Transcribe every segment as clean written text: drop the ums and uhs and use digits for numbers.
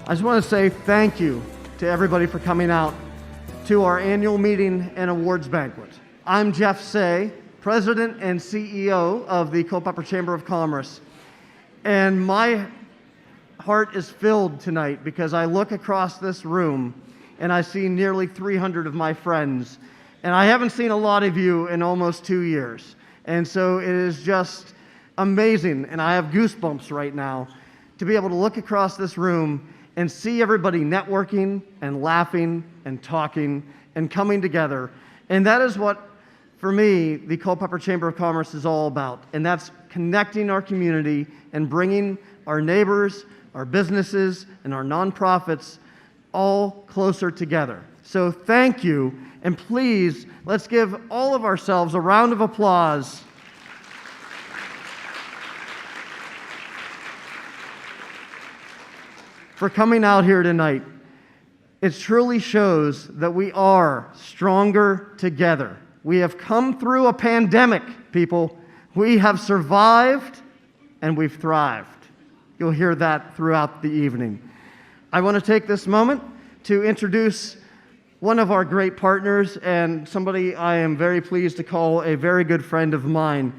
I just want to say thank you to everybody for coming out to our annual meeting and awards banquet. I'm Jeff Say, President and CEO of the Culpeper Chamber of Commerce, and my heart is filled tonight because I look across this room and I see nearly 300 of my friends, and I haven't seen a lot of you in almost 2 years, and so it is just amazing, and I have goosebumps right now to be able to look across this room and see everybody networking and laughing and talking and coming together. And that is what, for me, the Culpeper Chamber of Commerce is all about. And that's connecting our community and bringing our neighbors, our businesses, and our nonprofits all closer together. So thank you, and please, let's give all of ourselves a round of applause for coming out here tonight. It truly shows that we are stronger together. We have come through a pandemic, people. We have survived and we've thrived. You'll hear that throughout the evening. I want to take this moment to introduce one of our great partners and somebody I am very pleased to call a very good friend of mine,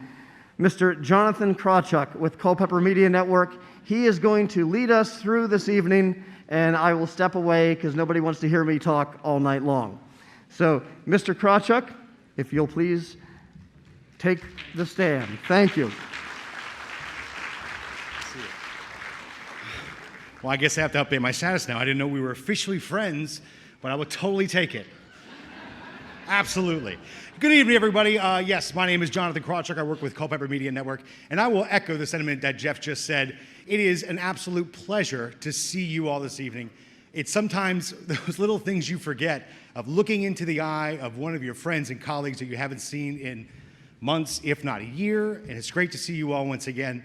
Mr. Jonathan Krawchuk with Culpeper Media Network. He is going to lead us through this evening, and I will step away because nobody wants to hear me talk all night long. So, Mr. Krawchuk, if you'll please take the stand. Thank you. Well, I guess I have to update my status now. I didn't know we were officially friends, but I will totally take it. Absolutely. Good evening, everybody. Yes, my name is Jonathan Krawchuk. I work with Culpeper Media Network, and I will echo the sentiment that Jeff just said. It is an absolute pleasure to see you all this evening. It's sometimes those little things you forget of looking into the eye of one of your friends and colleagues that you haven't seen in months, if not a year, and it's great to see you all once again.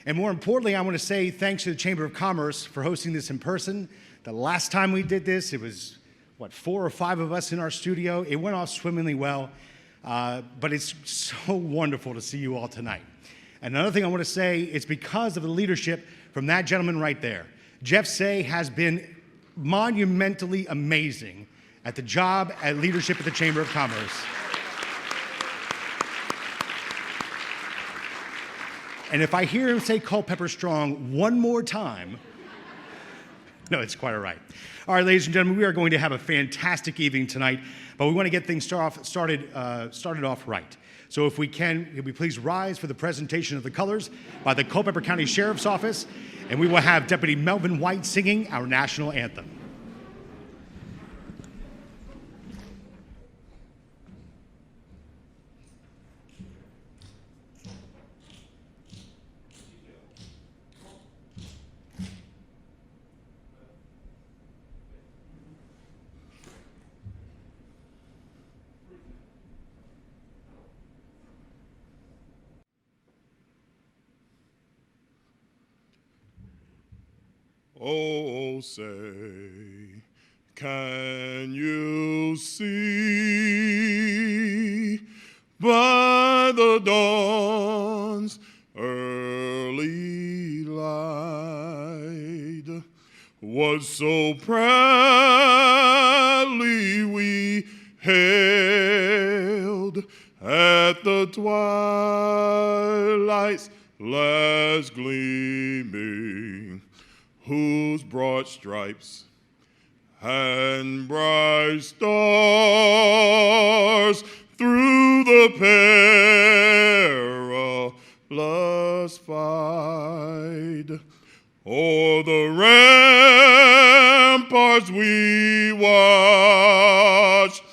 And more importantly, I want to say thanks to the Chamber of Commerce for hosting this in person. The last time we did this, it was 4 or 5 of us in our studio. It went off swimmingly well, but it's so wonderful to see you all tonight. And another thing I want to say, it's because of the leadership from that gentleman right there. Jeff Say has been monumentally amazing at the job at leadership at the Chamber of Commerce. And if I hear him say Culpeper Strong one more time, no, it's quite all right. All right, ladies and gentlemen, we are going to have a fantastic evening tonight, but we want to get things started off right. So if we can we please rise for the presentation of the colors by the Culpeper County Sheriff's Office, and we will have Deputy Melvin White singing our national anthem. Oh, say, can you see by the dawn's early light what so proudly we hailed at the twilight's last gleaming, whose broad stripes and bright stars through the perilous fight o'er the ramparts we watched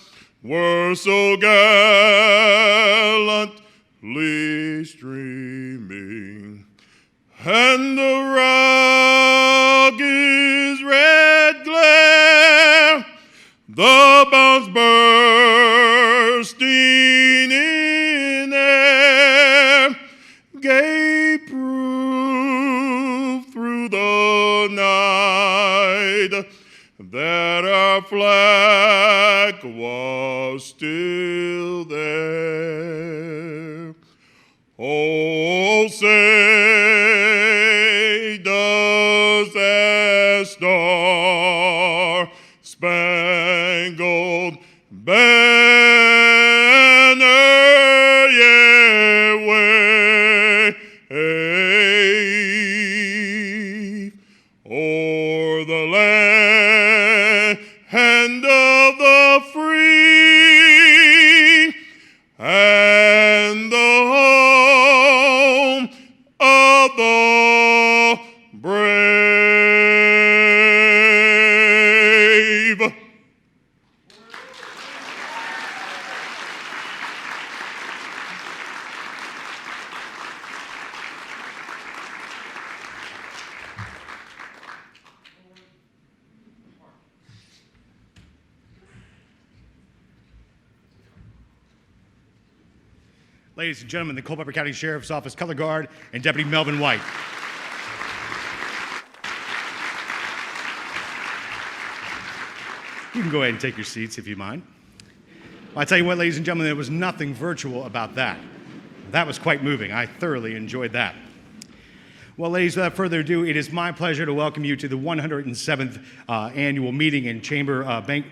were so gallantly streaming, and the rugged red glare, the bombs bursting in air, gave proof through the night that our flag was still there. Oh, say does that star Ladies and gentlemen, the Culpeper County Sheriff's Office Color Guard and Deputy Melvin White. You can go ahead and take your seats if you mind. Well, I tell you what, ladies and gentlemen, there was nothing virtual about that. That was quite moving. I thoroughly enjoyed that. Well, ladies, without further ado, it is my pleasure to welcome you to the 107th annual meeting and Chamber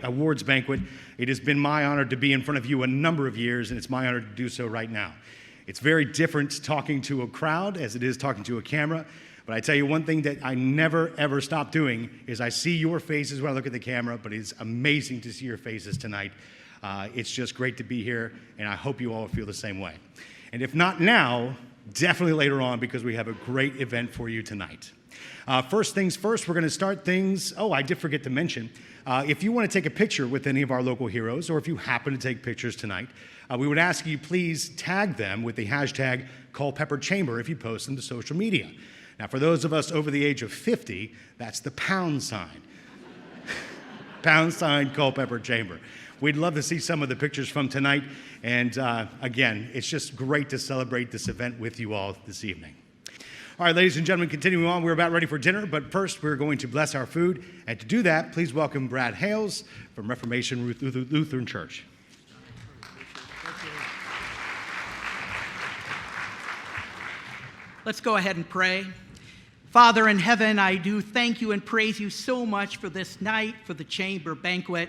Awards Banquet. It has been my honor to be in front of you a number of years, and it's my honor to do so right now. It's very different talking to a crowd as it is talking to a camera, but I tell you one thing that I never, ever stop doing is I see your faces when I look at the camera, but it's amazing to see your faces tonight. It's just great to be here, and I hope you all feel the same way. And if not now, definitely later on, because we have a great event for you tonight. First things first, we're going to start things. Oh, I did forget to mention, if you want to take a picture with any of our local heroes, or if you happen to take pictures tonight, we would ask you please tag them with the hashtag Culpeper Chamber if you post them to social media. Now, for those of us over the age of 50, that's the pound sign. Pound sign Culpeper Chamber. We'd love to see some of the pictures from tonight. And again, it's just great to celebrate this event with you all this evening. All right, ladies and gentlemen, continuing on, we're about ready for dinner, but first we're going to bless our food. And to do that, please welcome Brad Hales from Reformation Lutheran Church. Let's go ahead and pray. Father in heaven, I do thank you and praise you so much for this night, for the chamber banquet.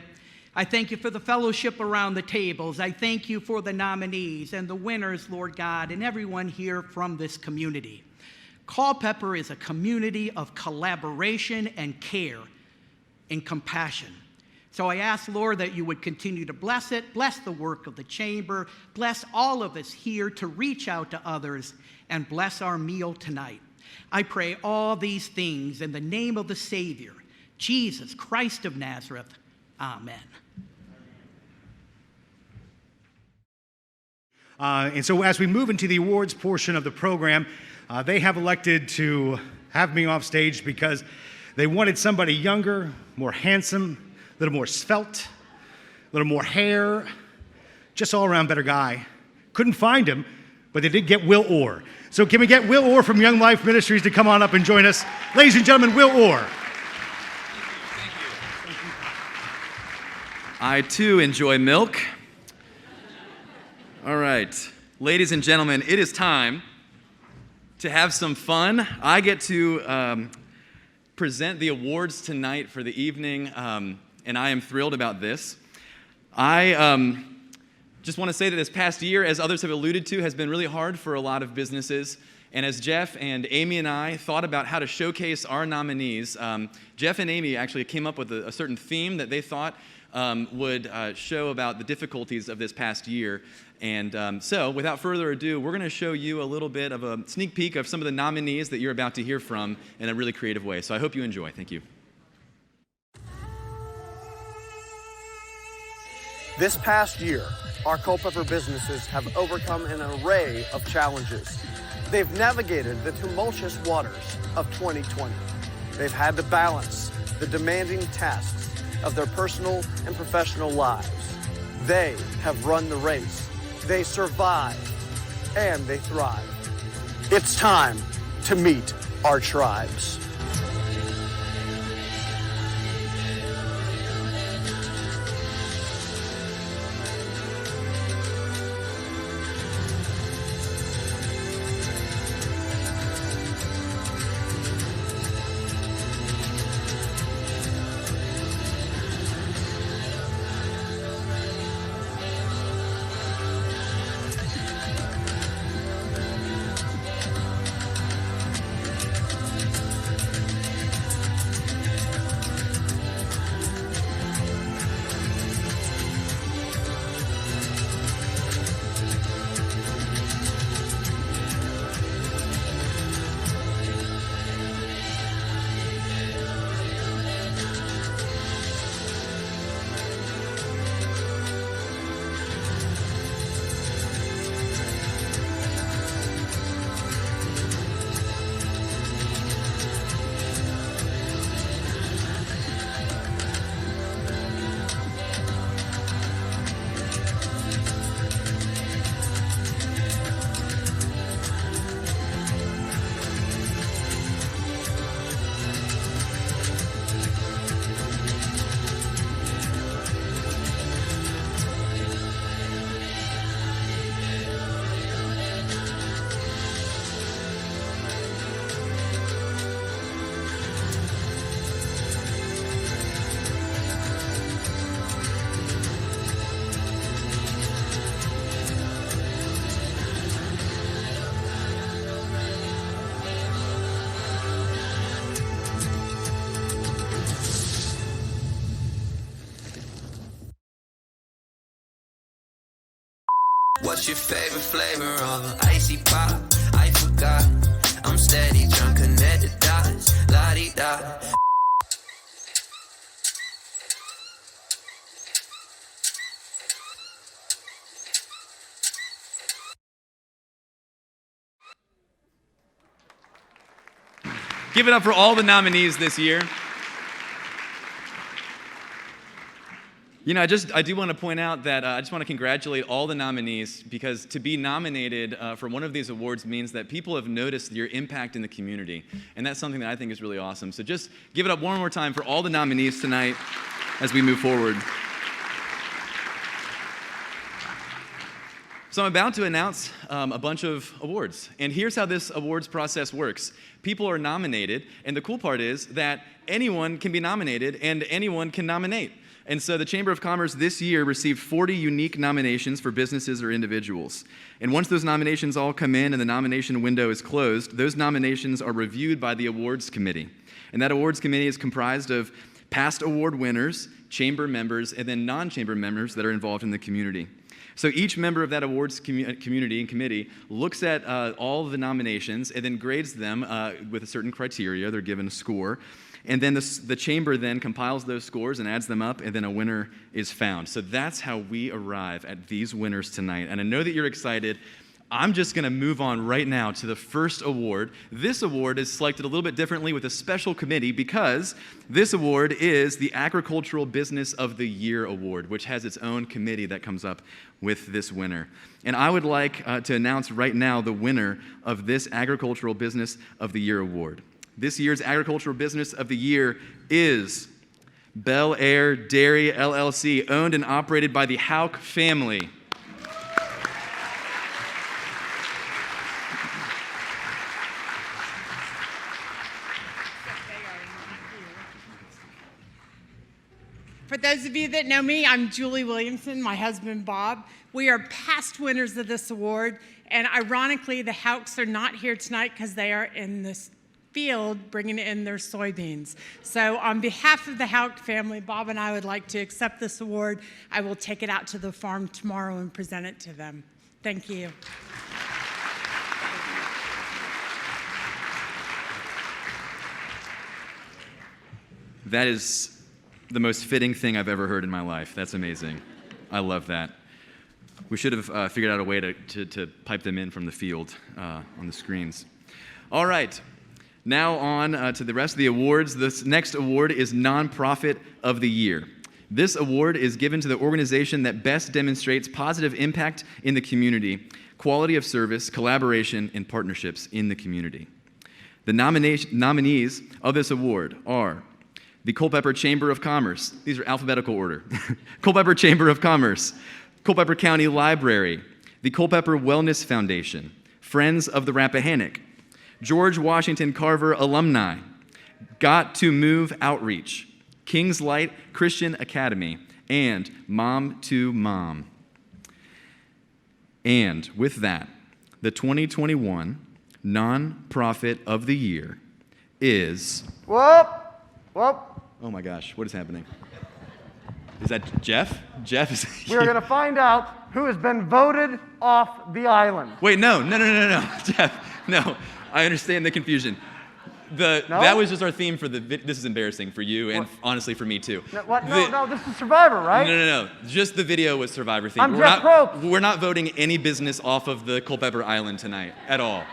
I thank you for the fellowship around the tables. I thank you for the nominees and the winners, Lord God, and everyone here from this community. Culpeper is a community of collaboration and care and compassion. So I ask, Lord, that you would continue to bless it, bless the work of the chamber, bless all of us here to reach out to others, and bless our meal tonight. I pray all these things in the name of the Savior, Jesus Christ of Nazareth. Amen. And so as we move into the awards portion of the program, they have elected to have me off stage because they wanted somebody younger, more handsome, a little more svelte, a little more hair, just all around better guy. Couldn't find him, but they did get Will Orr. So can we get Will Orr from Young Life Ministries to come on up and join us? Ladies and gentlemen, Will Orr. I too enjoy milk. All right, ladies and gentlemen, it is time to have some fun. I get to present the awards tonight for the evening, and I am thrilled about this. I just want to say that this past year, as others have alluded to, has been really hard for a lot of businesses. And as Jeff and Amy and I thought about how to showcase our nominees, Jeff and Amy actually came up with a certain theme that they thought would show about the difficulties of this past year. And so, without further ado, we're going to show you a little bit of a sneak peek of some of the nominees that you're about to hear from in a really creative way. So I hope you enjoy. Thank you. This past year, our Culpeper businesses have overcome an array of challenges. They've navigated the tumultuous waters of 2020. They've had to balance the demanding tasks of their personal and professional lives. They have run the race. They survive and they thrive. It's time to meet our tribes. What's your favorite flavor of icy pop? I forgot. I'm steady trying to connect the dots. La-di-da. Give it up for all the nominees this year. You know, I do want to point out that I just want to congratulate all the nominees, because to be nominated for one of these awards means that people have noticed your impact in the community. And that's something that I think is really awesome. So just give it up one more time for all the nominees tonight as we move forward. So I'm about to announce a bunch of awards. And here's how this awards process works. People are nominated, and the cool part is that anyone can be nominated and anyone can nominate. And so the Chamber of Commerce this year received 40 unique nominations for businesses or individuals. And once those nominations all come in and the nomination window is closed, those nominations are reviewed by the awards committee. And that awards committee is comprised of past award winners, chamber members, and then non-chamber members that are involved in the community. So each member of that awards community and committee looks at all of the nominations and then grades them with a certain criteria. They're given a score. And then the chamber then compiles those scores and adds them up, and then a winner is found. So that's how we arrive at these winners tonight. And I know that you're excited. I'm just going to move on right now to the first award. This award is selected a little bit differently with a special committee, because this award is the Agricultural Business of the Year Award, which has its own committee that comes up with this winner. And I would like to announce right now the winner of this Agricultural Business of the Year Award. This year's Agricultural Business of the Year is Bel Air Dairy LLC, owned and operated by the Hauk family. For those of you that know me, I'm Julie Williamson, my husband Bob. We are past winners of this award, and ironically, the Hauks are not here tonight because they are in this field bringing in their soybeans. So on behalf of the Hauk family, Bob and I would like to accept this award. I will take it out to the farm tomorrow and present it to them. Thank you. That is the most fitting thing I've ever heard in my life. That's amazing. I love that. We should have figured out a way to pipe them in from the field on the screens. All right. Now on to the rest of the awards. This next award is Nonprofit of the Year. This award is given to the organization that best demonstrates positive impact in the community, quality of service, collaboration, and partnerships in the community. The nominees of this award are the Culpeper Chamber of Commerce. These are alphabetical order. Culpeper Chamber of Commerce, Culpeper County Library, the Culpeper Wellness Foundation, Friends of the Rappahannock, George Washington Carver Alumni, Got to Move Outreach, King's Light Christian Academy, and Mom to Mom. And with that, the 2021 Nonprofit of the Year is... Whoop! Whoop! Oh my gosh, what is happening? Is that Jeff? Jeff is... We're going to find out who has been voted off the island. Wait, no, Jeff, no. I understand the confusion. No? That was just our theme for this is embarrassing for you and honestly for me too. No, this is Survivor, right? No. Just the video was Survivor themed. I'm Jeff Probst. We're not voting any business off of the Culpeper Island tonight at all.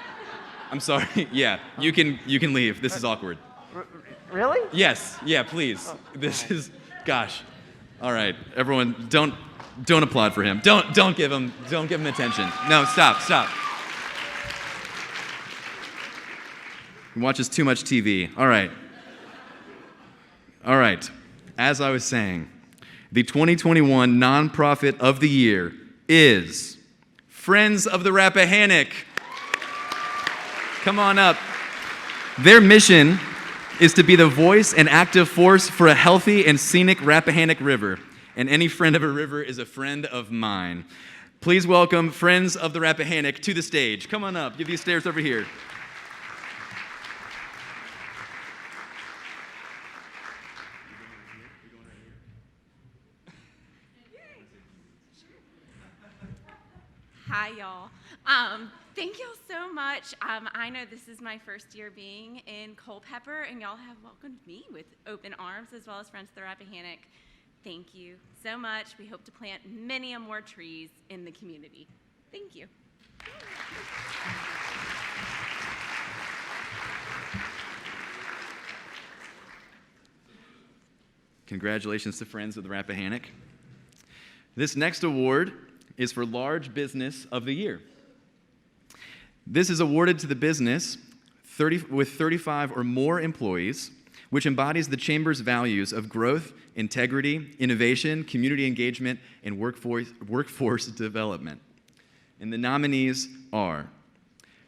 I'm sorry. Yeah, you can leave. This is awkward. Really? Yes. Yeah, please. This is, gosh. All right, everyone, don't applaud for him. Don't give him attention. No, stop. He watches too much TV. All right. As I was saying, the 2021 Nonprofit of the Year is Friends of the Rappahannock. Come on up. Their mission is to be the voice and active force for a healthy and scenic Rappahannock River. And any friend of a river is a friend of mine. Please welcome Friends of the Rappahannock to the stage. Come on up. Give these stairs over here. Hi, y'all. Thank y'all so much. I know this is my first year being in Culpeper, and y'all have welcomed me with open arms, as well as Friends of the Rappahannock. Thank you so much. We hope to plant many more trees in the community. Thank you. Congratulations to Friends of the Rappahannock. This next award is for Large Business of the Year. This is awarded to the business with 35 or more employees, which embodies the Chamber's values of growth, integrity, innovation, community engagement, and workforce development. And the nominees are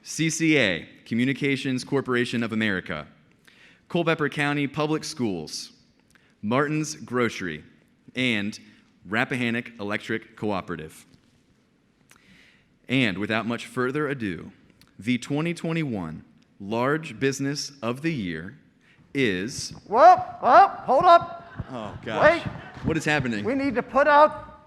CCA, Communications Corporation of America, Culpeper County Public Schools, Martin's Grocery, and Rappahannock Electric Cooperative. And without much further ado, the 2021 Large Business of the Year is... Whoa, hold up. Oh, gosh. Wait. What is happening? We need to put out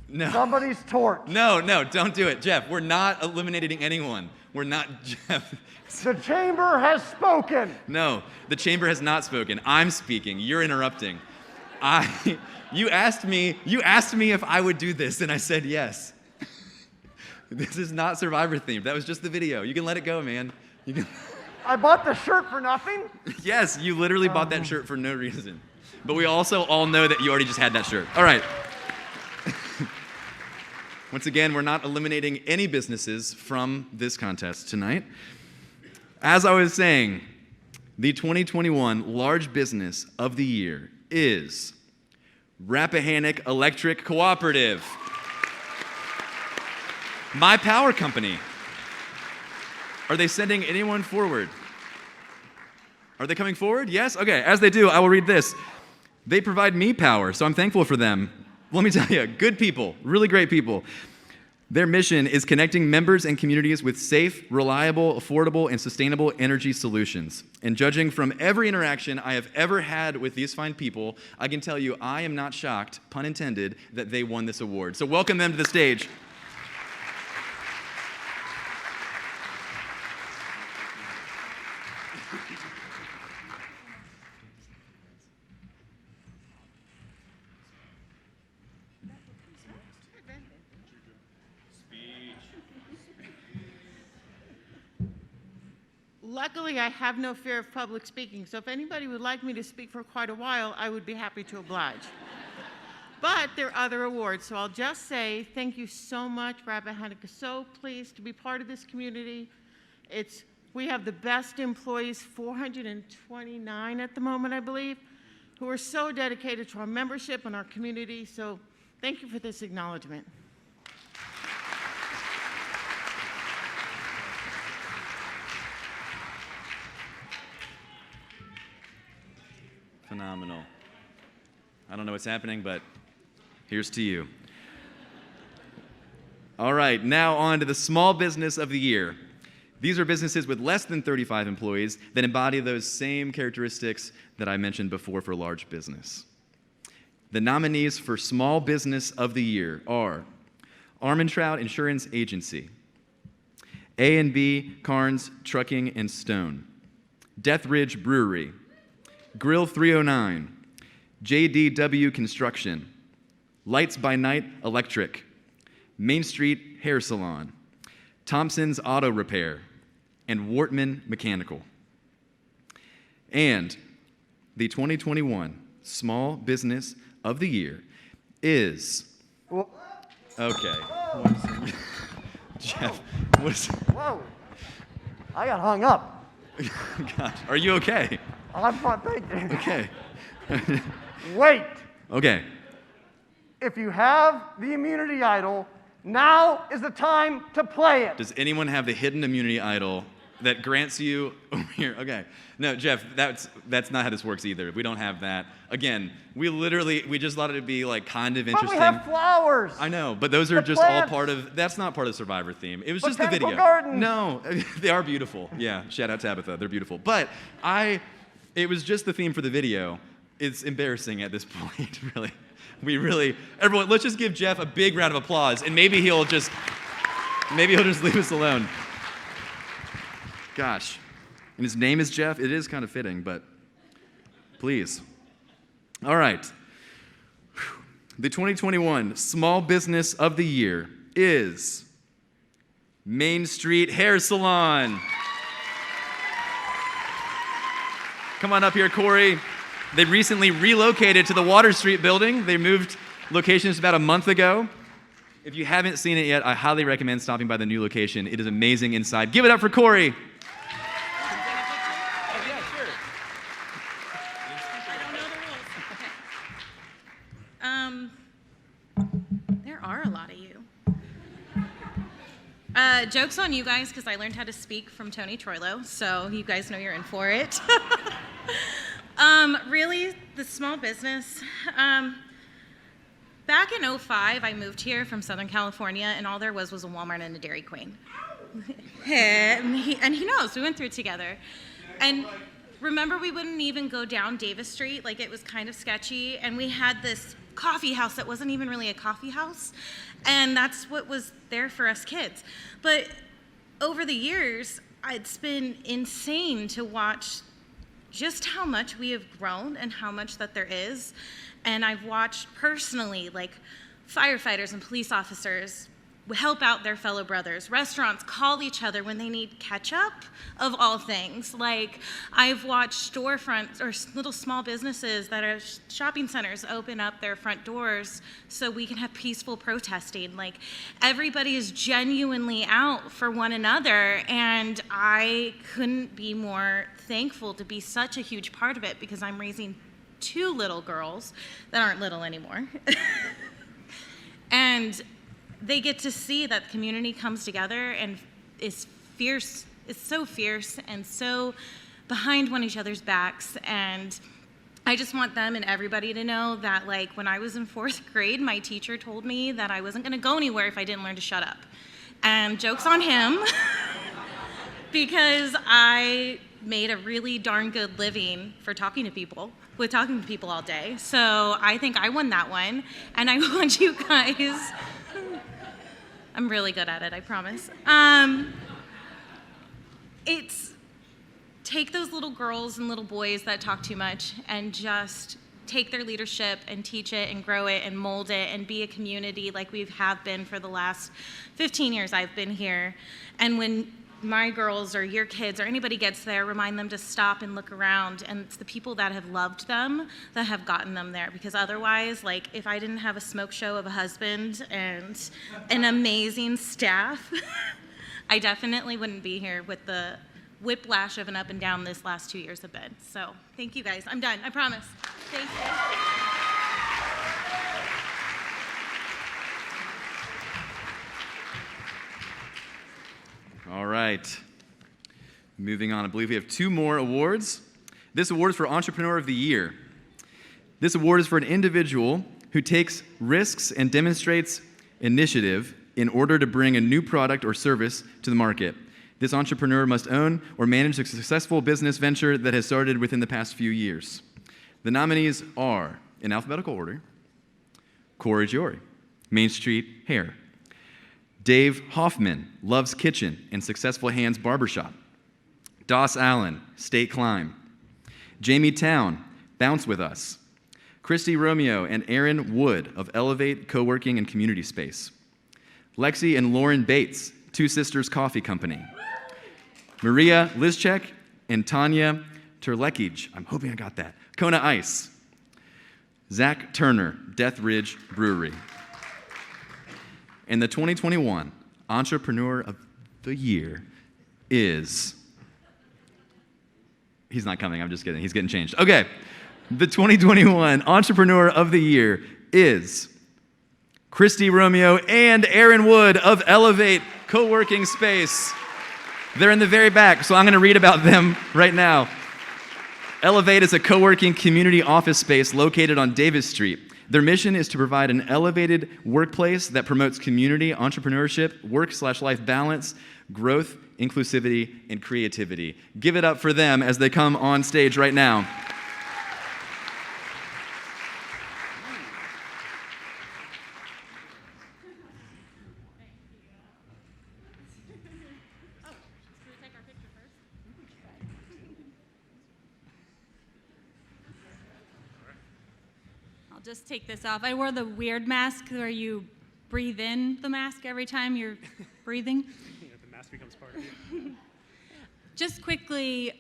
No. somebody's torch. No, don't do it. Jeff, we're not eliminating anyone. We're not, Jeff. The chamber has spoken. No, the chamber has not spoken. I'm speaking. You're interrupting. You asked me if I would do this, and I said yes. This is not Survivor themed. That was just the video. You can let it go, man. You can... I bought the shirt for nothing. Yes, you literally bought that shirt for no reason. But we also all know that you already just had that shirt. All right. Once again, we're not eliminating any businesses from this contest tonight. As I was saying, the 2021 Large Business of the Year is Rappahannock Electric Cooperative. My power company. Are they sending anyone forward? Are they coming forward? Yes? Okay, as they do, I will read this. They provide me power, so I'm thankful for them. Let me tell you, good people, really great people. Their mission is connecting members and communities with safe, reliable, affordable, and sustainable energy solutions. And judging from every interaction I have ever had with these fine people, I can tell you I am not shocked, pun intended, that they won this award. So welcome them to the stage. Luckily, I have no fear of public speaking, so if anybody would like me to speak for quite a while, I would be happy to oblige. But there are other awards, so I'll just say thank you so much. Rappahannock is so pleased to be part of this community. We have the best employees, 429 at the moment, I believe, who are so dedicated to our membership and our community, so thank you for this acknowledgement. Phenomenal. I don't know what's happening, but here's to you. All right, now on to the Small Business of the Year. These are businesses with less than 35 employees that embody those same characteristics that I mentioned before for large business. The nominees for Small Business of the Year are Armentrout Insurance Agency, A&B Carnes Trucking and Stone, Death Ridge Brewery, Grill 309, JDW Construction, Lights by Night Electric, Main Street Hair Salon, Thompson's Auto Repair, and Wortman Mechanical. And the 2021 Small Business of the Year is... Okay. Jeff, what is... Whoa. I got hung up. Gosh, are you okay? I'm fine, thank you. Okay. Wait. Okay. If you have the immunity idol, now is the time to play it. Does anyone have the hidden immunity idol that grants you over here? Okay. No, Jeff, that's not how this works either. We don't have that. Again, we just thought it'd be like kind of interesting. But we have flowers. I know, but those are The just plants. all part of, that's not part of the Survivor theme. It was just the Botanical video. gardens. No, they are beautiful. Yeah, shout out Tabitha, they're beautiful. But it was just the theme for the video. It's embarrassing at this point, really. Everyone, let's just give Jeff a big round of applause, and maybe he'll just Maybe he'll just leave us alone. Gosh. And his name is Jeff. It is kind of fitting, but please. All right. The 2021 Small Business of the Year is Main Street Hair Salon. Come on up here, Corey. They recently relocated to the Water Street building. They moved locations about a month ago. If you haven't seen it yet, I highly recommend stopping by the new location. It is amazing inside. Give it up for Corey. There are a lot of you. Joke's on you guys, because I learned how to speak from Tony Troilo, so you guys know you're in for it. Really, the small business. Back in 2005, I moved here from Southern California, and all there was a Walmart and a Dairy Queen. and he knows, we went through it together. And remember, we wouldn't even go down Davis Street, like it was kind of sketchy, and we had this coffee house that wasn't even really a coffee house, and that's what was there for us kids. But over the years, it's been insane to watch just how much we have grown and how much that there is. And I've watched personally, like, firefighters and police officers help out their fellow brothers. Restaurants call each other when they need ketchup, of all things. Like, I've watched storefronts or little small businesses that are shopping centers open up their front doors so we can have peaceful protesting. Like, everybody is genuinely out for one another, and I couldn't be more thankful to be such a huge part of it, because I'm raising 2 little girls that aren't little anymore. And they get to see that the community comes together and is fierce. It's so fierce and so behind one each other's backs. And I just want them and everybody to know that, like, when I was in 4th grade, my teacher told me that I wasn't going to go anywhere if I didn't learn to shut up. And joke's on him, because I made a really darn good living with talking to people all day. So I think I won that one. And I want you guys... I'm really good at it, I promise. It's take those little girls and little boys that talk too much and just take their leadership and teach it and grow it and mold it and be a community like we have been for the last 15 years I've been here. And when my girls or your kids or anybody gets there, remind them to stop and look around, and it's the people that have loved them that have gotten them there. Because otherwise, like, if I didn't have a smoke show of a husband and an amazing staff, I definitely wouldn't be here with the whiplash of an up and down this last 2 years have been. So thank you guys. I'm done, I promise. Thank you. All right. Moving on, I believe we have 2 more awards. This award is for Entrepreneur of the Year. This award is for an individual who takes risks and demonstrates initiative in order to bring a new product or service to the market. This entrepreneur must own or manage a successful business venture that has started within the past few years. The nominees are, in alphabetical order, Corey Jory, Main Street Hair; Dave Hoffman, Love's Kitchen and Successful Hands Barbershop; Doss Allen, State Climb; Jamie Town, Bounce With Us; Christy Romeo and Aaron Wood of Elevate Co-working and Community Space; Lexi and Lauren Bates, Two Sisters Coffee Company; Maria Lizchek and Tanya Terlekij, I'm hoping I got that, Kona Ice; Zach Turner, Death Ridge Brewery. And the 2021 Entrepreneur of the Year is... He's not coming, I'm just kidding. He's getting changed. Okay. The 2021 Entrepreneur of the Year is Christy Romeo and Aaron Wood of Elevate Co-working Space. They're in the very back, so I'm going to read about them right now. Elevate is a co-working community office space located on Davis Street. Their mission is to provide an elevated workplace that promotes community, entrepreneurship, work/life balance, growth, inclusivity, and creativity. Give it up for them as they come on stage right now. just take this off. I wore the weird mask where you breathe in the mask every time you're breathing. The mask becomes part of you. Just quickly,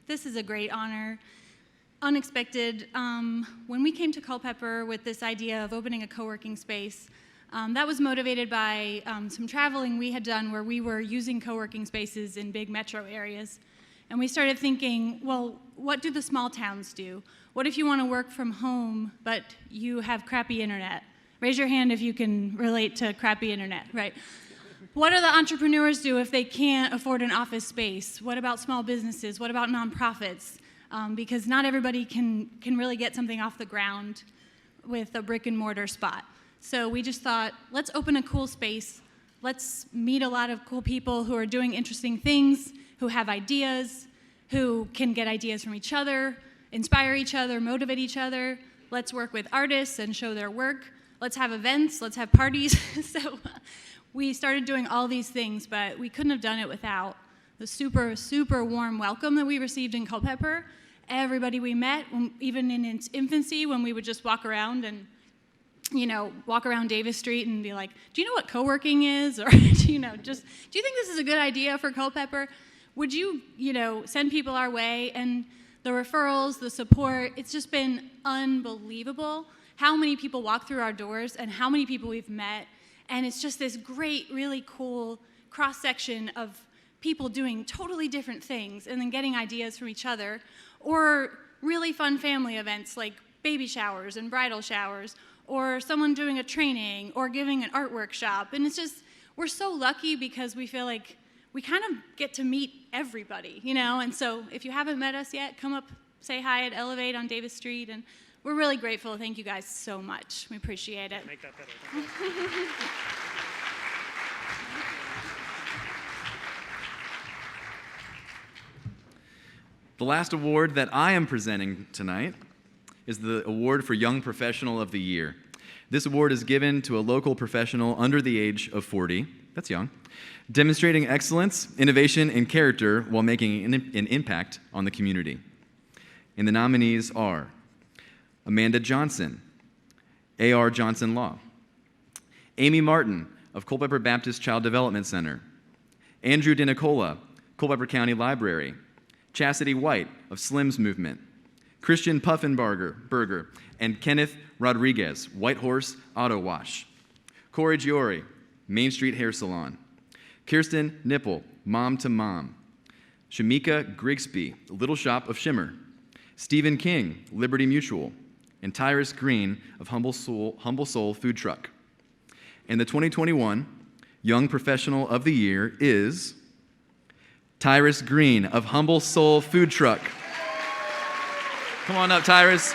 this is a great honor. Unexpected. When we came to Culpeper with this idea of opening a co-working space, that was motivated by some traveling we had done where we were using co-working spaces in big metro areas. And we started thinking, well, what do the small towns do? What if you want to work from home, but you have crappy internet? Raise your hand if you can relate to crappy internet, right? What do the entrepreneurs do if they can't afford an office space? What about small businesses? What about nonprofits? Because not everybody can really get something off the ground with a brick and mortar spot. So we just thought, let's open a cool space. Let's meet a lot of cool people who are doing interesting things, who have ideas, who can get ideas from each other, inspire each other, motivate each other. Let's work with artists and show their work. Let's have events, let's have parties. So we started doing all these things, but we couldn't have done it without the super, super warm welcome that we received in Culpeper. Everybody we met, even in its infancy, when we would just walk around and walk around Davis Street and be like, do you know what co-working is? Or, do you think this is a good idea for Culpeper? Would you, send people our way? And the referrals, the support, it's just been unbelievable how many people walk through our doors and how many people we've met. And it's just this great, really cool cross-section of people doing totally different things and then getting ideas from each other, or really fun family events like baby showers and bridal showers, or someone doing a training or giving an art workshop. And it's just, we're so lucky because we feel like we kind of get to meet everybody, And so if you haven't met us yet, come up, say hi at Elevate on Davis Street, and we're really grateful. Thank you guys so much. We appreciate it. Make that better. The last award that I am presenting tonight is the Award for Young Professional of the Year. This award is given to a local professional under the age of 40, that's young, demonstrating excellence, innovation, and character while making an impact on the community. And the nominees are Amanda Johnson, A.R. Johnson Law, Amy Martin of Culpeper Baptist Child Development Center, Andrew DeNicola, Culpeper County Library, Chastity White of Slim's Movement, Christian Puffenberger, and Kenneth Rodriguez, White Horse Auto Wash, Corey Giori, Main Street Hair Salon, Kirsten Nipple, Mom to Mom, Shamika Grigsby, Little Shop of Shimmer, Stephen King, Liberty Mutual, and Tyrus Green of Humble Soul Food Truck. And the 2021 Young Professional of the Year is Tyrus Green of Humble Soul Food Truck. Come on up, Tyrus.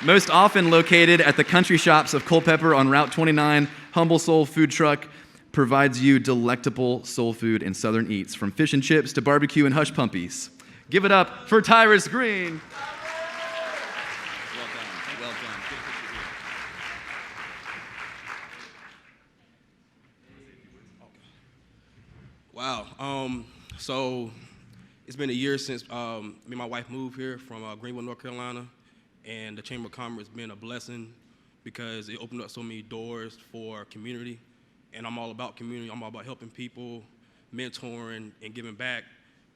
Most often located at the country shops of Culpeper on Route 29, Humble Soul Food Truck provides you delectable soul food and southern eats, from fish and chips to barbecue and hush puppies. Give it up for Tyrus Green. Well done. Well done. Get a picture here. Wow. So it's been a year since me and my wife moved here from Greenville, North Carolina, and the Chamber of Commerce has been a blessing because it opened up so many doors for community. And I'm all about community. I'm all about helping people, mentoring, and giving back.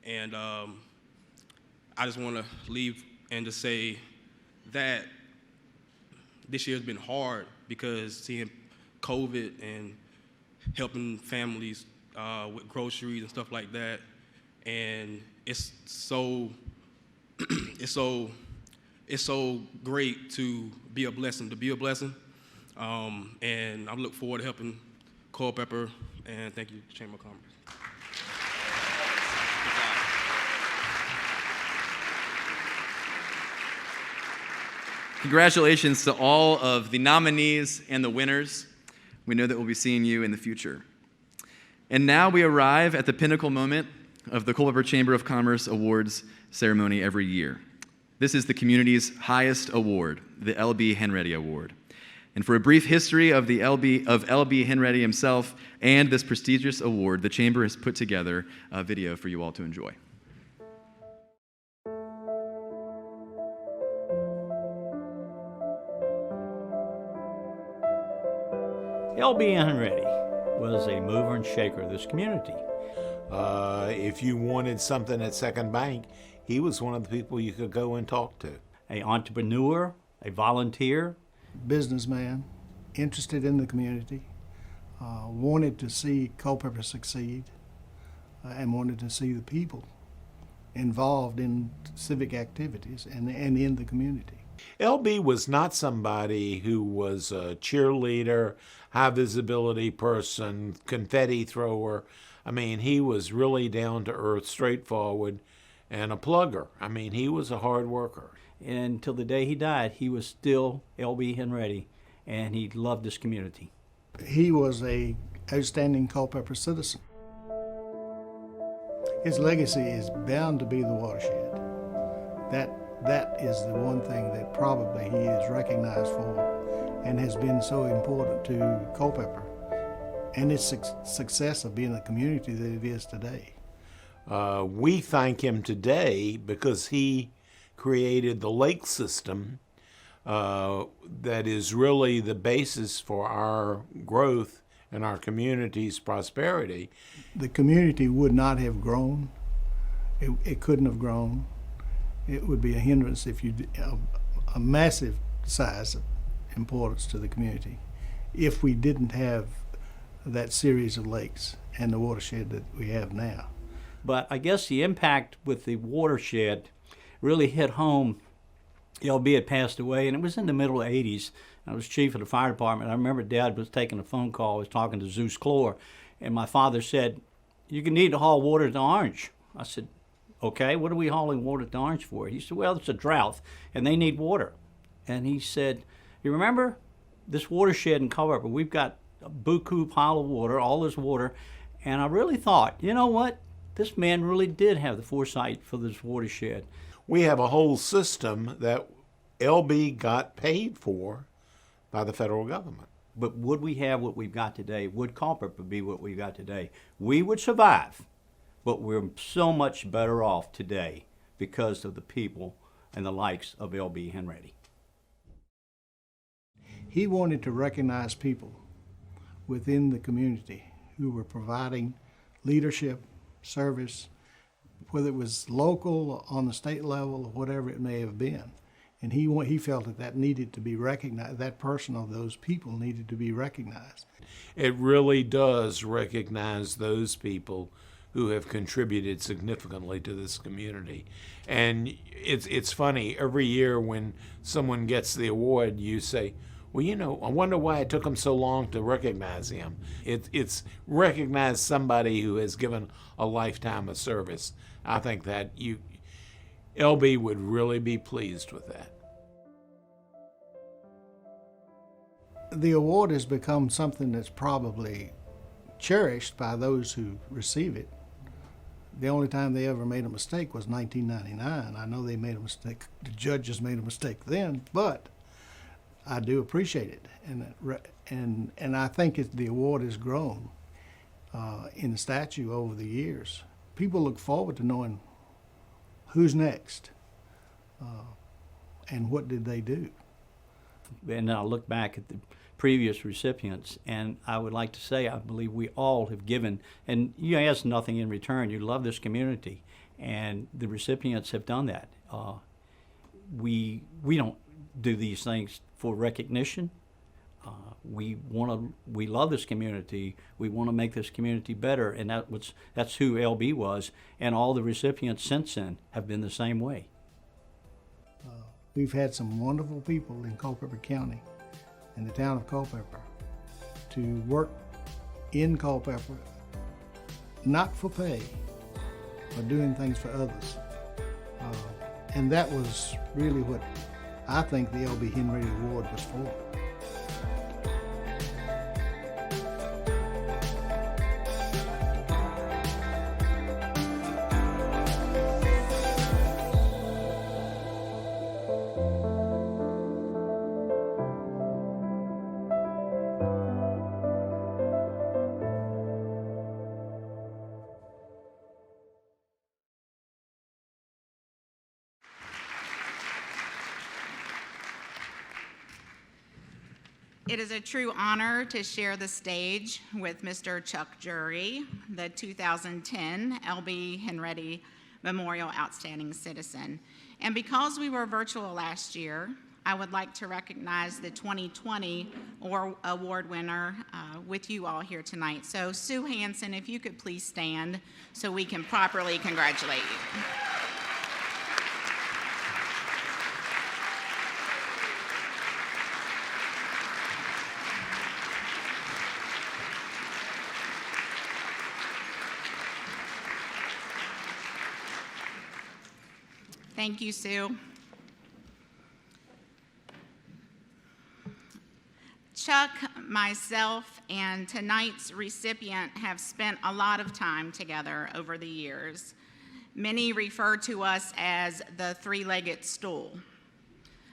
And I just want to leave and just say that this year has been hard because seeing COVID and helping families with groceries and stuff like that, and it's so great to be a blessing. And I look forward to helping Culpeper, and thank you, Chamber of Commerce. Congratulations to all of the nominees and the winners. We know that we'll be seeing you in the future. And now we arrive at the pinnacle moment of the Culpeper Chamber of Commerce Awards ceremony every year. This is the community's highest award, the L.B. Henready Award. And for a brief history of L.B. Henready himself and this prestigious award, the Chamber has put together a video for you all to enjoy. L.B. Henready was a mover and shaker of this community. If you wanted something at Second Bank, he was one of the people you could go and talk to. An entrepreneur, a volunteer. Businessman, interested in the community, wanted to see Culpeper succeed, and wanted to see the people involved in civic activities and in the community. LB was not somebody who was a cheerleader, high visibility person, confetti thrower. I mean, he was really down to earth, straightforward, and a plugger. I mean, he was a hard worker. And until the day he died, he was still L.B. Henready, and he loved this community. He was an outstanding Culpeper citizen. His legacy is bound to be the watershed. That is the one thing that probably he is recognized for and has been so important to Culpeper and its success of being the community that it is today. We thank him today because he created the lake system that is really the basis for our growth and our community's prosperity. The community would not have grown. It couldn't have grown. It would be a hindrance if you a massive size of importance to the community if we didn't have that series of lakes and the watershed that we have now. But I guess the impact with the watershed really hit home. LB had passed away, and it was in the middle of the 80s. I was chief of the fire department. I remember Dad was taking a phone call. I was talking to Zeus Clore, and my father said, "You can need to haul water to Orange." I said, "Okay, what are we hauling water to Orange for?" He said, "Well, it's a drought, and they need water." And he said, "You remember this watershed in Culpeper? We've got a buku pile of water, all this water." And I really thought, you know what? This man really did have the foresight for this watershed. We have a whole system that LB got paid for by the federal government. But would we have what we've got today? Would Culpeper be what we've got today? We would survive, but we're so much better off today because of the people and the likes of L.B. Henready. He wanted to recognize people within the community who were providing leadership, service, whether it was local, on the state level, or whatever it may have been. And he felt that needed to be recognized, that person or those people needed to be recognized. It really does recognize those people who have contributed significantly to this community. And it's funny, every year when someone gets the award, you say, well, you know, I wonder why it took them so long to recognize him. It's recognize somebody who has given a lifetime of service. I think that LB would really be pleased with that. The award has become something that's probably cherished by those who receive it. The only time they ever made a mistake was 1999. I know they made a mistake, the judges made a mistake then, but I do appreciate it. And I think the award has grown in stature over the years. People look forward to knowing who's next and what did they do. And I look back at the previous recipients, and I would like to say I believe we all have given, and you ask nothing in return. You love this community, and the recipients have done that. We don't do these things for recognition. We love this community. We want to make this community better, and that's who LB was, and all the recipients since then have been the same way. We've had some wonderful people in Culpeper County, in the town of Culpeper, to work in Culpeper, not for pay, but doing things for others. And that was really what I think the L.B. Henready Award was for. It is a true honor to share the stage with Mr. Chuck Jury, the 2010 L.B. Henready Memorial Outstanding Citizen. And because we were virtual last year, I would like to recognize the 2020 award winner with you all here tonight. So Sue Hansen, if you could please stand so we can properly congratulate you. Thank you, Sue. Chuck, myself, and tonight's recipient have spent a lot of time together over the years. Many refer to us as the three-legged stool,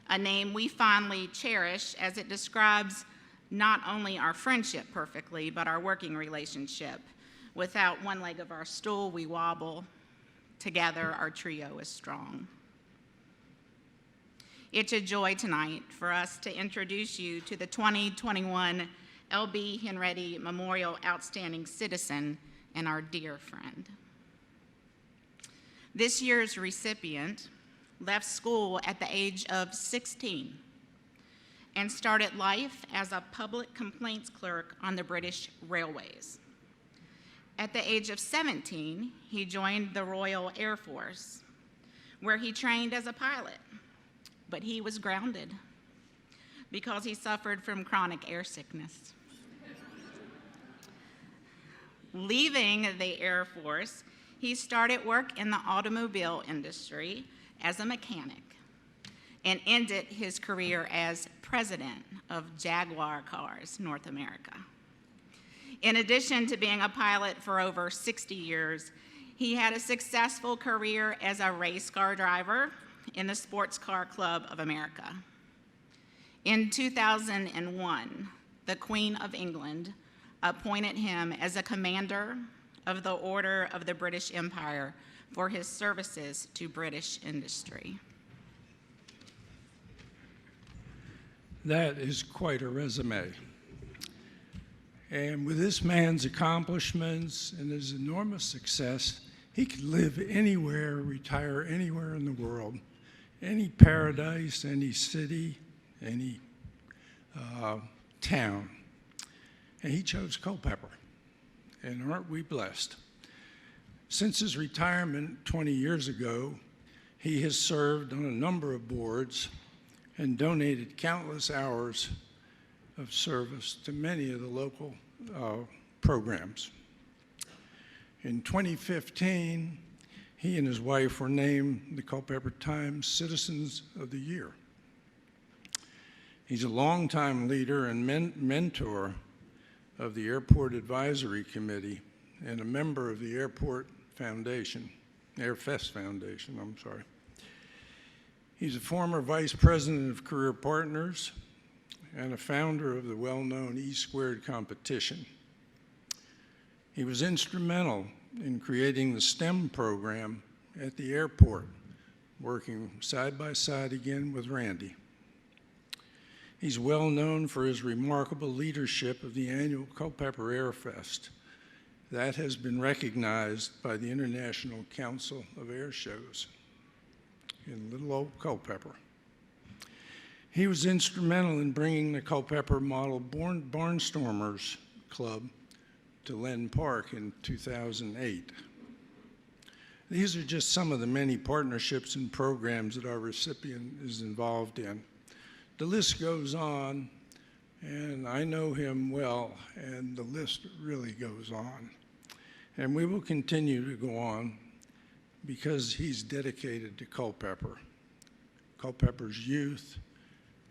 a name we fondly cherish as it describes not only our friendship perfectly, but our working relationship. Without one leg of our stool, we wobble. Together, our trio is strong. It's a joy tonight for us to introduce you to the 2021 L.B. Henready Memorial Outstanding Citizen and our dear friend. This year's recipient left school at the age of 16 and started life as a public complaints clerk on the British Railways. At the age of 17, he joined the Royal Air Force, where he trained as a pilot. But he was grounded because he suffered from chronic air sickness. Leaving the Air Force, he started work in the automobile industry as a mechanic and ended his career as president of Jaguar Cars North America. In addition to being a pilot for over 60 years, he had a successful career as a race car driver in the Sports Car Club of America. In 2001, the Queen of England appointed him as a commander of the Order of the British Empire for his services to British industry. That is quite a resume. And with this man's accomplishments and his enormous success, he could live anywhere, retire anywhere in the world, any paradise, any city, any town. And he chose Culpeper, and aren't we blessed? Since his retirement 20 years ago, he has served on a number of boards and donated countless hours of service to many of the local programs. In 2015, he and his wife were named the Culpeper Times Citizens of the Year. He's a longtime leader and mentor of the Airport Advisory Committee and a member of the Airport Foundation, Airfest Foundation, I'm sorry. He's a former vice president of Career Partners and a founder of the well-known E² competition. He was instrumental in creating the STEM program at the airport, working side by side again with Randy. He's well known for his remarkable leadership of the annual Culpeper Airfest. That has been recognized by the International Council of Air Shows in little old Culpeper. He was instrumental in bringing the Culpeper Model Barnstormers Club to Len Park in 2008. These are just some of the many partnerships and programs that our recipient is involved in. The list goes on, and I know him well, and the list really goes on. And we will continue to go on because he's dedicated to Culpeper, Culpeper's youth,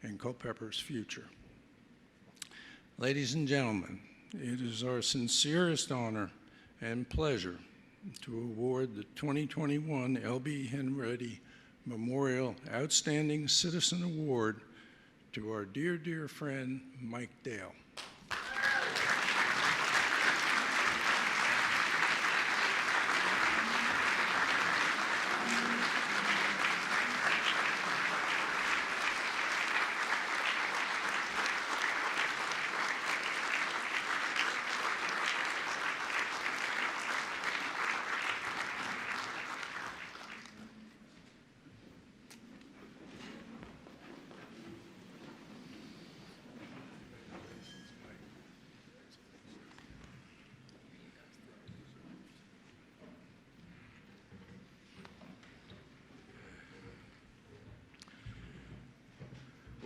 and Culpeper's future. Ladies and gentlemen, it is our sincerest honor and pleasure to award the 2021 L.B. Henready Memorial Outstanding Citizen Award to our dear, dear friend, Mike Dale.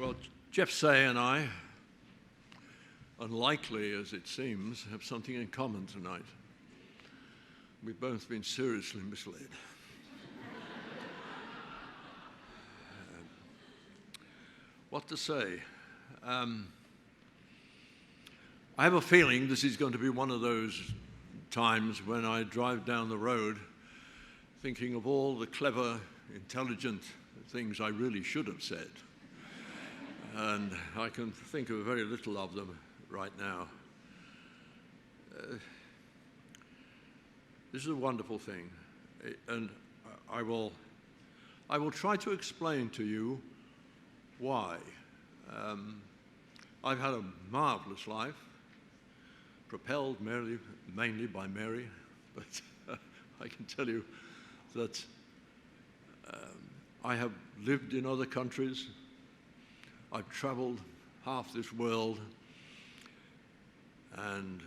Well, Jeff Say and I, unlikely as it seems, have something in common tonight. We've both been seriously misled. What to say? I have a feeling this is going to be one of those times when I drive down the road thinking of all the clever, intelligent things I really should have said. And I can think of very little of them right now. This is a wonderful thing, and I will try to explain to you why. I've had a marvelous life, propelled mainly by Mary, but I can tell you that I have lived in other countries. I've traveled half this world, and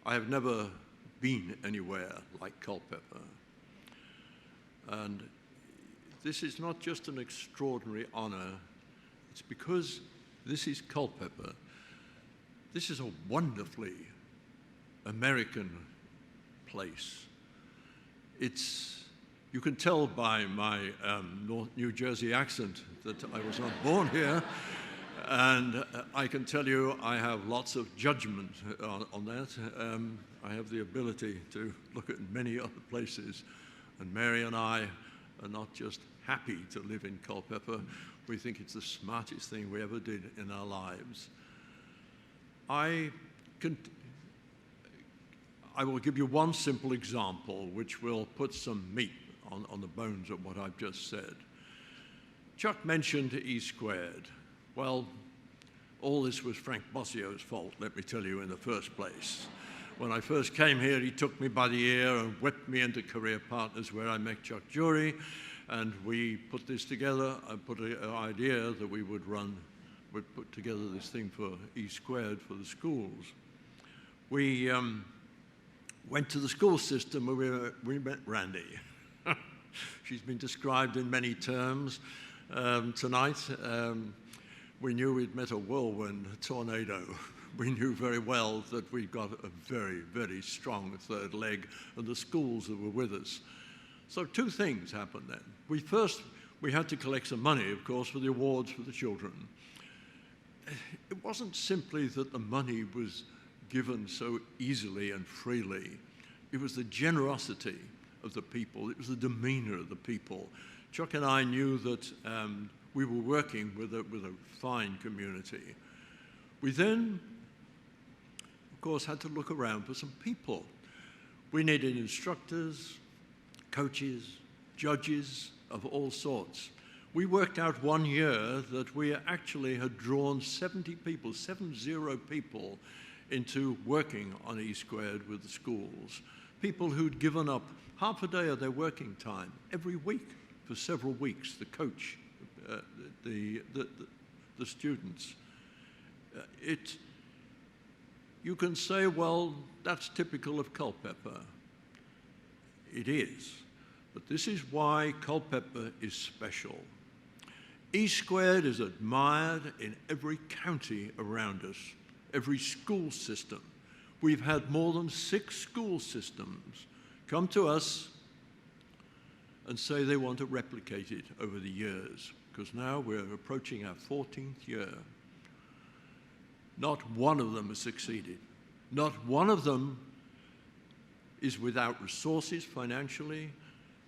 I have never been anywhere like Culpeper. And this is not just an extraordinary honor, it's because this is Culpeper. This is a wonderfully American place. You can tell by my North New Jersey accent that I was not born here, and I can tell you I have lots of judgment on that. I have the ability to look at many other places, and Mary and I are not just happy to live in Culpeper, we think it's the smartest thing we ever did in our lives. I will give you one simple example which will put some meat on the bones of what I've just said. Chuck mentioned E². Well, all this was Frank Bossio's fault, let me tell you, in the first place. When I first came here, he took me by the ear and whipped me into Career Partners, where I met Chuck Jury, and we put this together. I put an idea that we would put together this thing for E² for the schools. We went to the school system where we met Randy. She's been described in many terms tonight. We knew we'd met a whirlwind, a tornado. We knew very well that we'd got a very, very strong third leg, and the schools that were with us. So two things happened then. We had to collect some money, of course, for the awards for the children. It wasn't simply that the money was given so easily and freely. It was the generosity of the people. It was the demeanor of the people. Chuck and I knew that we were working with a fine community. We then, of course, had to look around for some people. We needed instructors, coaches, judges of all sorts. We worked out one year that we actually had drawn 70 people into working on E² with the schools. People who'd given up half a day of their working time every week for several weeks, the coach, the students. You can say, well, that's typical of Culpeper. It is, but this is why Culpeper is special. E² is admired in every county around us, every school system. We've had more than 6 school systems come to us and say they want to replicate it over the years, because now we're approaching our 14th year. Not one of them has succeeded. Not one of them is without resources financially.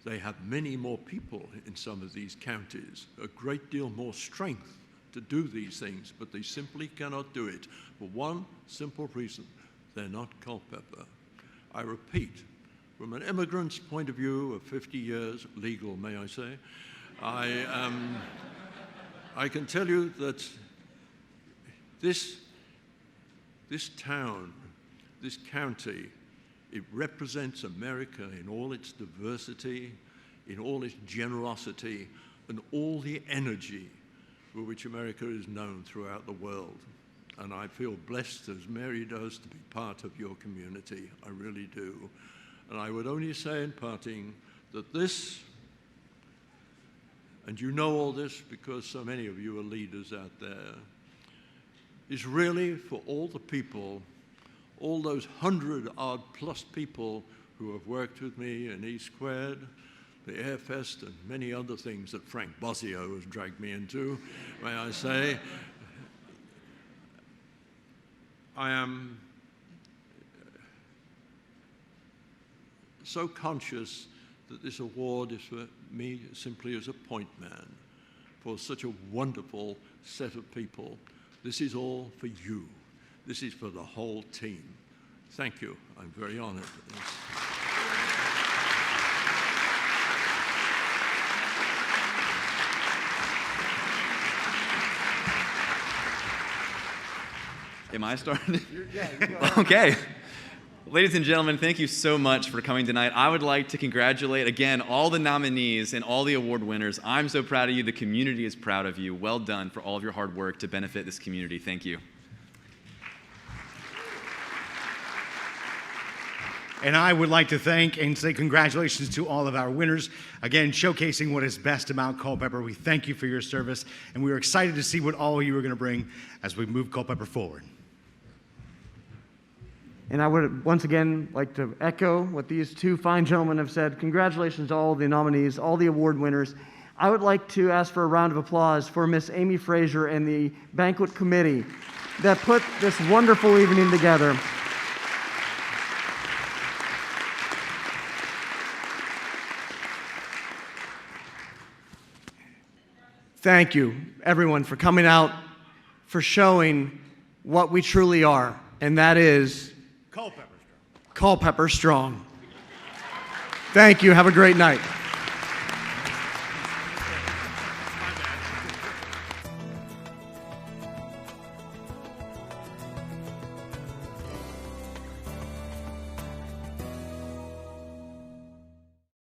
They have many more people in some of these counties, a great deal more strength to do these things, but they simply cannot do it for one simple reason: they're not Culpeper. I repeat, from an immigrant's point of view of 50 years, legal, may I say, I can tell you that this town, this county, it represents America in all its diversity, in all its generosity, and all the energy for which America is known throughout the world. And I feel blessed, as Mary does, to be part of your community. I really do. And I would only say in parting that this and you know all this because so many of you are leaders out there, is really for all the people, all those 100-odd plus people who have worked with me in E Squared, the Airfest, and many other things that Frank Bosio has dragged me into, may I say. I am so conscious that this award is for me simply as a point man for such a wonderful set of people. This is all for you. This is for the whole team. Thank you. I'm very honored. Am I starting? Okay. Ladies and gentlemen, thank you so much for coming tonight. I would like to congratulate, again, all the nominees and all the award winners. I'm so proud of you. The community is proud of you. Well done for all of your hard work to benefit this community. Thank you. And I would like to thank and say congratulations to all of our winners. Again, showcasing what is best about Culpeper. We thank you for your service, and we are excited to see what all of you are going to bring as we move Culpeper forward. And I would once again like to echo what these two fine gentlemen have said. Congratulations to all the nominees, all the award winners. I would like to ask for a round of applause for Miss Amy Frazier and the banquet committee that put this wonderful evening together. Thank you, everyone, for coming out, for showing what we truly are, and that is Culpeper Strong. Thank you. Have a great night.